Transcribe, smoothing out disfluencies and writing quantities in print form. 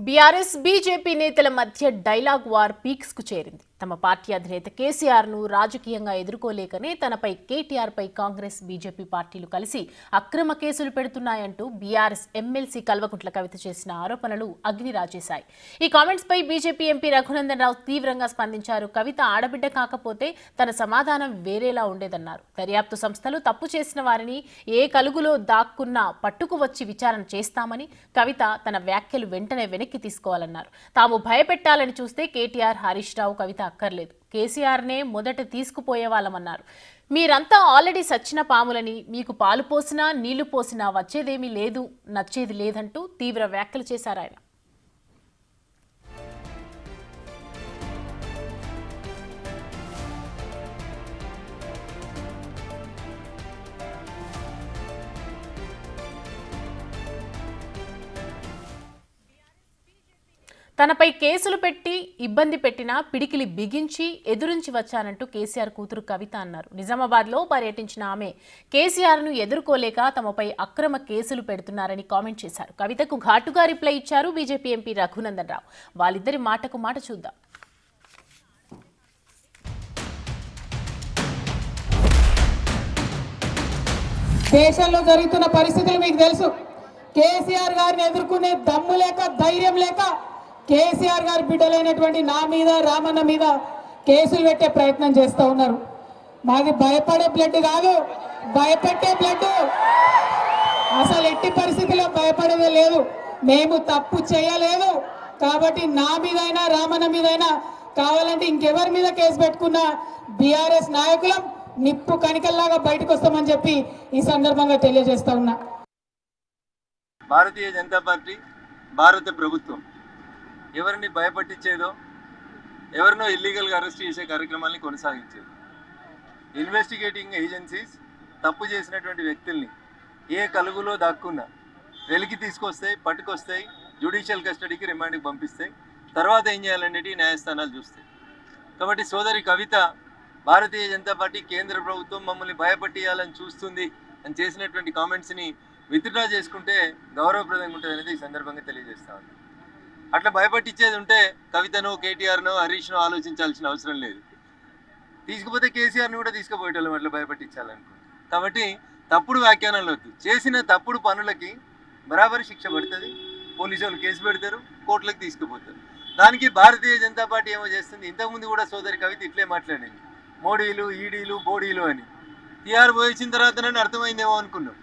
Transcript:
BRS BJP నేతల మధ్య dialogue war peaks కు చేరింది. తమ పార్టీ అధినేత కేసీఆర్ ను రాజకీయంగా ఎదుర్కోలేకనే తనపై కేటీఆర్ పై కాంగ్రెస్ బీజేపీ పార్టీలు కలిసి అక్రమ కేసులు పెడుతున్నాయంటూ బీఆర్ఎస్ ఎమ్మెల్సీ కల్వకుంట్ల కవిత చేసిన ఆరోపణలు అగ్ని రాజేశాయి. ఈ కామెంట్స్ పై బీజేపీ ఎంపీ రఘునందన్ రావు తీవ్రంగా స్పందించారు. కవిత ఆడబిడ్డ కాకపోతే తన సమాధానం వేరేలా ఉండేదన్నారు. దర్యాప్తు సంస్థలు తప్పు చేసిన వారిని ఏ కలుగులో దాక్కున్నా పట్టుకు వచ్చి విచారణ చేస్తామని కవిత తన వ్యాఖ్యలు వెంటనే వెనక్కి తీసుకోవాలన్నారు. తాము భయపెట్టాలని చూస్తే కేటీఆర్, హరీష్ రావు, కవిత అక్కర్లేదు, కేసీఆర్నే మొదట తీసుకుపోయే వాళ్ళమన్నారు. మీరంతా ఆల్రెడీ సచ్చిన పాములని, మీకు పాలు పోసినా నీళ్లు పోసినా వచ్చేదేమీ లేదు, నచ్చేది లేదంటూ తీవ్ర వ్యాఖ్యలు చేశారు ఆయన. తనపై కేసులు పెట్టి ఇబ్బంది పెట్టినా పిడికిలి బిగించి ఎదురించి వచ్చానంటూ కేసీఆర్ కూతురు కవిత అన్నారు. నిజామాబాద్లో పర్యటించిన ఆమె కేసీఆర్ను ఎదుర్కోలేక తమపై అక్రమ కేసులు పెడుతున్నారని కామెంట్ చేశారు. కవితకు ఘాటుగా రిప్లై ఇచ్చారు బీజేపీ ఎంపీ రఘునందన్ రావు. వాళ్ళిద్దరి మాటకు మాట చూద్దాం. దేశంలో జరుగుతున్న పరిస్థితులు మీకు తెలుసు. కేసీఆర్ గారిని ఎదుర్కొనే దమ్ము లేక, ధైర్యం లేక కేసీఆర్ గారి బిడ్డలైనటువంటి నా మీద, రామన్న మీద కేసులు పెట్టే ప్రయత్నం చేస్తూ ఉన్నారు. మాది భయపడే బ్లడ్ కాదు, భయపెట్టే బ్లడ్. అసలు ఎట్టి పరిస్థితుల్లో భయపడేదే లేదు. మేము తప్పు చేయలేదు కాబట్టి నా మీదైనా, రామన్న మీదైనా, కావాలంటే ఇంకెవరి మీద కేసు పెట్టుకున్నా బీఆర్ఎస్ నాయకులం నిప్పు కణికల్లాగా బయటకు వస్తామని చెప్పి ఈ సందర్భంగా తెలియజేస్తా ఉన్నా. భారతీయ జనతా పార్టీ, భారత ప్రభుత్వం ఎవరిని భయపట్టించేదో, ఎవరినో ఇల్లీగల్గా అరెస్ట్ చేసే కార్యక్రమాన్ని కొనసాగించేది. ఇన్వెస్టిగేటింగ్ ఏజెన్సీస్ తప్పు చేసినటువంటి వ్యక్తుల్ని ఏ కలుగులో దాక్కున్నా వెలికి తీసుకొస్తాయి, పట్టుకొస్తాయి, జ్యుడిషియల్ కస్టడీకి, రిమాండ్కి పంపిస్తాయి. తర్వాత ఏం చేయాలనేది న్యాయస్థానాలు చూస్తాయి. కాబట్టి సోదరి కవిత భారతీయ జనతా పార్టీ, కేంద్ర ప్రభుత్వం మమ్మల్ని భయపట్టియాలని చూస్తుంది అని చేసినటువంటి కామెంట్స్ని విత్డ్రా చేసుకుంటే గౌరవప్రదంగా ఉంటుంది అనేది ఈ సందర్భంగా తెలియజేస్తా ఉంది. అట్లా భయపట్టించేది ఉంటే కవితను, కేటీఆర్ను, హరీష్ను ఆలోచించాల్సిన అవసరం లేదు. తీసుకుపోతే కేసీఆర్ని కూడా తీసుకుపోయేటోళ్ళం అట్లా భయపట్టించాలనుకుంది. కాబట్టి తప్పుడు వ్యాఖ్యానాలు వద్దు. చేసిన తప్పుడు పనులకి బరాబరి శిక్ష పడుతుంది. పోలీసు వాళ్ళు కేసు పెడతారు, కోర్టులకు తీసుకుపోతారు. దానికి భారతీయ జనతా పార్టీ ఏమో చేస్తుంది. ఇంతకుముందు కూడా సోదరి కవిత ఇట్లే మాట్లాడింది, మోడీలు, ఈడీలు, బోడీలు అని. టీఆర్ పోయించిన తర్వాత నన్ను అర్థమైందేమో అనుకున్నాం.